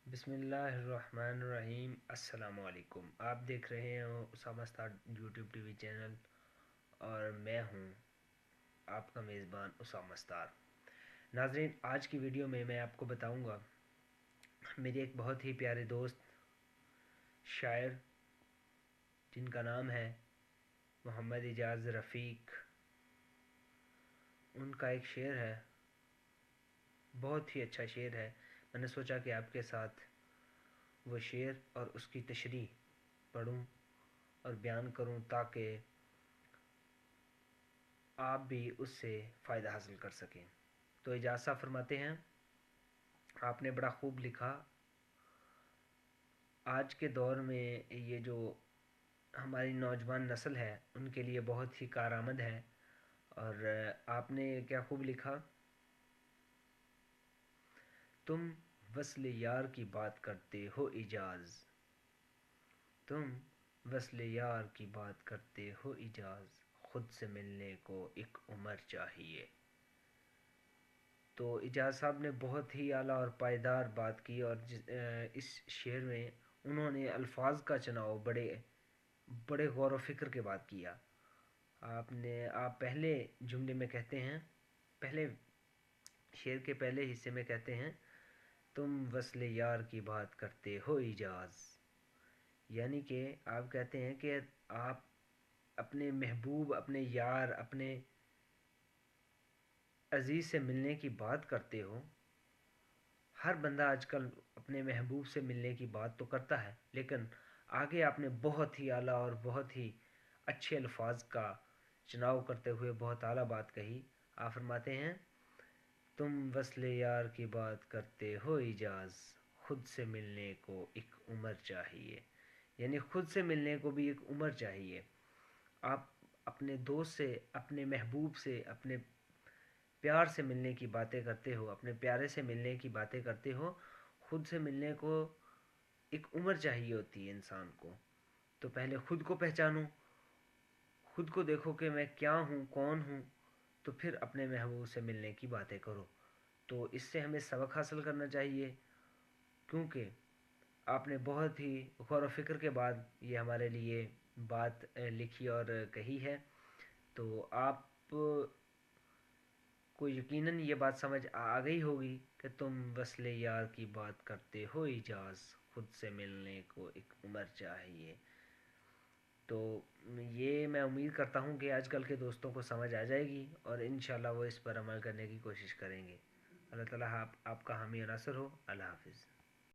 بسم اللہ الرحمن الرحیم۔ السلام علیکم۔ آپ دیکھ رہے ہیں Osama star YouTube TV channel اور میں ہوں آپ کا میزبان اسامہ اسٹار۔ ناظرین، آج کی ویڈیو میں آپ کو بتاؤں گا میرے ایک بہت ہی پیارے دوست شاعر جن کا نام ہے محمد اعجاز رفیق، ان کا ایک شعر ہے، بہت ہی اچھا شعر ہے۔ میں نے سوچا کہ آپ کے ساتھ وہ شعر اور اس کی تشریح پڑھوں اور بیان کروں تاکہ آپ بھی اس سے فائدہ حاصل کر سکیں۔ تو اجازت فرماتے ہیں۔ آپ نے بڑا خوب لکھا، آج کے دور میں یہ جو ہماری نوجوان نسل ہے ان کے لیے بہت ہی کارآمد ہے۔ اور آپ نے کیا خوب لکھا، تم وصل یار کی بات کرتے ہو اعجاز، تم وصل یار کی بات کرتے ہو اعجاز، خود سے ملنے کو ایک عمر چاہیے۔ تو اعجاز صاحب نے بہت ہی اعلیٰ اور پائیدار بات کی، اور اس شعر میں انہوں نے الفاظ کا چناؤ بڑے غور و فکر کے بعد کیا۔ آپ پہلے جملے میں کہتے ہیں، پہلے شعر کے پہلے حصے میں کہتے ہیں تم وصل یار کی بات کرتے ہو اعجاز، یعنی کہ آپ کہتے ہیں کہ آپ اپنے محبوب، اپنے یار، اپنے عزیز سے ملنے کی بات کرتے ہو۔ ہر بندہ آج کل اپنے محبوب سے ملنے کی بات تو کرتا ہے، لیکن آگے آپ نے بہت ہی اعلیٰ اور بہت ہی اچھے الفاظ کا چناؤ کرتے ہوئے بہت اعلیٰ بات کہی۔ آپ فرماتے ہیں تم وصل یار کی بات کرتے ہو اعجاز، خود سے ملنے کو ایک عمر چاہیے، یعنی خود سے ملنے کو بھی ایک عمر چاہیے۔ آپ اپنے دوست سے، اپنے محبوب سے، اپنے پیار سے ملنے کی باتیں کرتے ہو، اپنے پیارے سے ملنے کی باتیں کرتے ہو، خود سے ملنے کو ایک عمر چاہیے ہوتی ہے انسان کو۔ تو پہلے خود کو پہچانو، خود کو دیکھو کہ میں کیا ہوں، کون ہوں، تو پھر اپنے محبوب سے ملنے کی باتیں کرو۔ تو اس سے ہمیں سبق حاصل کرنا چاہیے، کیونکہ آپ نے بہت ہی غور و فکر کے بعد یہ ہمارے لیے بات لکھی اور کہی ہے۔ تو آپ کو یقیناً یہ بات سمجھ آ گئی ہوگی کہ تم وصل یار کی بات کرتے ہو اعجاز، خود سے ملنے کو ایک عمر چاہیے۔ تو یہ میں امید کرتا ہوں کہ آج کل کے دوستوں کو سمجھ آ جائے گی اور انشاءاللہ وہ اس پر عمل کرنے کی کوشش کریں گے۔ اللہ تعالیٰ آپ کا حامی و ناصر ہو۔ اللہ حافظ۔